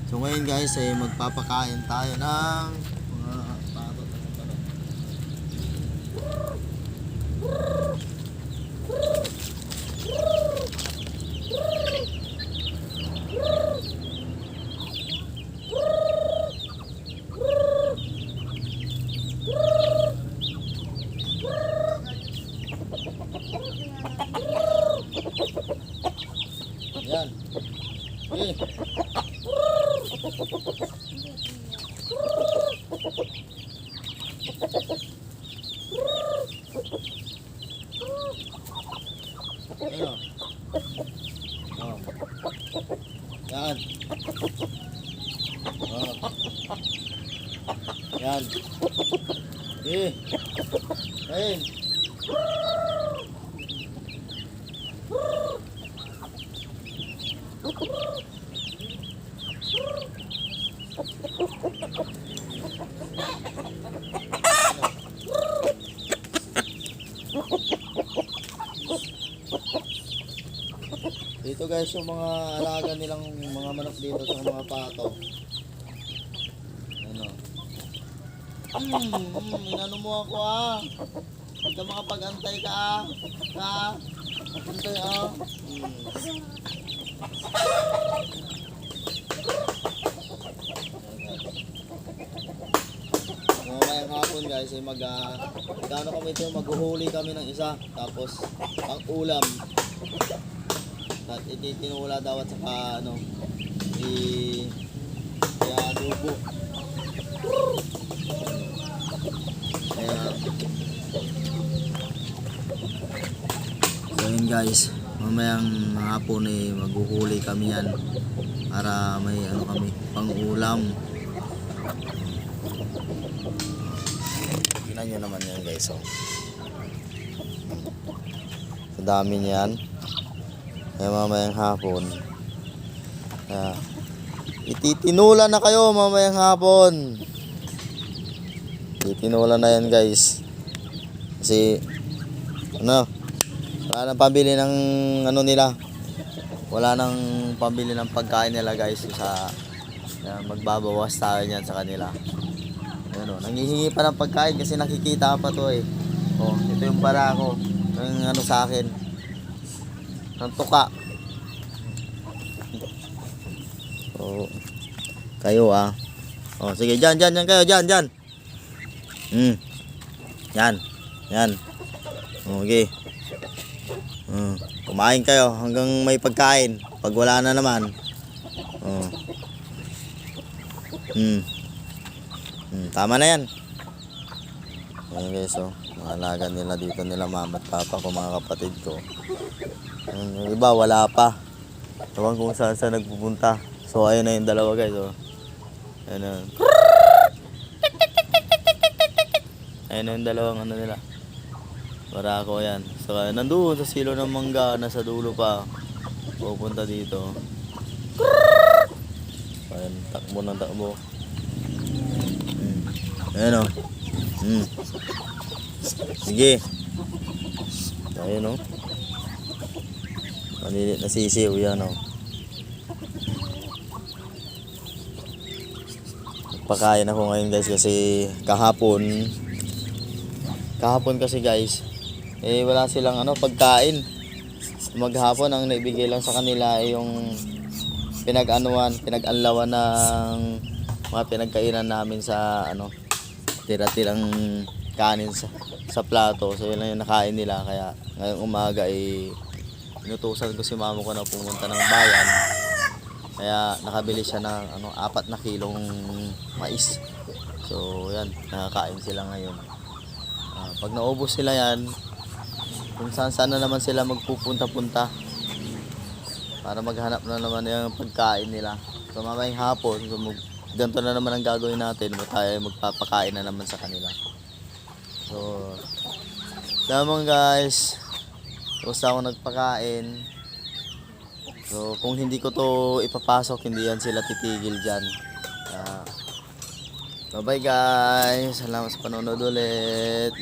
So ngayon guys ay magpapakain tayo ng mga pato. Yan. Eh. Ano? Oh. Yan. Oh. Yan. Eh. Ayun. Dito guys yung mga alaga nilang mga manok dito sa mga pato. Ano? Inano mo ako ah. Hindi ka makapag-antay ka ah. Ha? Antay ah. Mamayang hapon guys ay magkano kami ito, maghuhuli kami ng isa tapos ang ulam at ititinula daw at saka ano kaya adobo kaya so yun guys mamayang hapon ay maghuhuli kami yan para may ano kami pang ulam. Tingnan nyo naman yan guys oh. Sa dami niyan kaya mamayang hapon kaya ititinula na kayo mamayang hapon, ititinula na yan guys kasi ano wala nang pambili ng ano nila, wala nang pambili ng pagkain nila guys sa magbabawas tayo niyan sa kanila. Ayun, nanghihingi pa ng pagkain kasi nakikita pa to eh. Oh, ito yung barako ng ano sa akin ng tuka. So, kayo ah. Oh, sige, dyan kayo, dyan. Yan. Okay. Kumain kayo hanggang may pagkain. Pag wala na naman. Oh. Tama na yan. Ayan guys, oh. Mga alaga nila dito nila mama at papa ko, mga kapatid ko. Yung iba wala pa. Tawag kung saan nagpupunta. So ayun na yung dalawa guys oh. Ayun na. Ayun na yung dalawang ano nila. Barako yan. So nandoon sa silo ng mangga, nasa dulo pa. Pupunta dito. Ayun, takbo ng takbo. Ayun oh. Sige. Ayun oh. Malilit na sisiw yan oh. Pakain ako ngayon guys kasi kahapon kasi guys eh wala silang ano pagkain. Maghapon ang naibigay lang sa kanila ay yung pinag-anlawan ng mga pinagkainan namin sa ano tira-tirang kanin sa plato. So yun lang yung nakain nila kaya ngayong umaga ay inutusan ko si mama ko na pumunta ng bayan. Kaya nakabili siya ng ano 4 na kilong mais. So yan, nakakain sila ngayon. Pag naubos sila yan, kung saan na naman sila magpupunta-punta para maghanap na naman yung pagkain nila. So mamayang hapon, so ganito na naman ang gagawin natin, tayo magpapakain na naman sa kanila. So lamang guys, basta ako nagpakain. So kung hindi ko to ipapasok, hindi yan sila titigil dyan. Bye bye guys, salamat sa panonood ulit.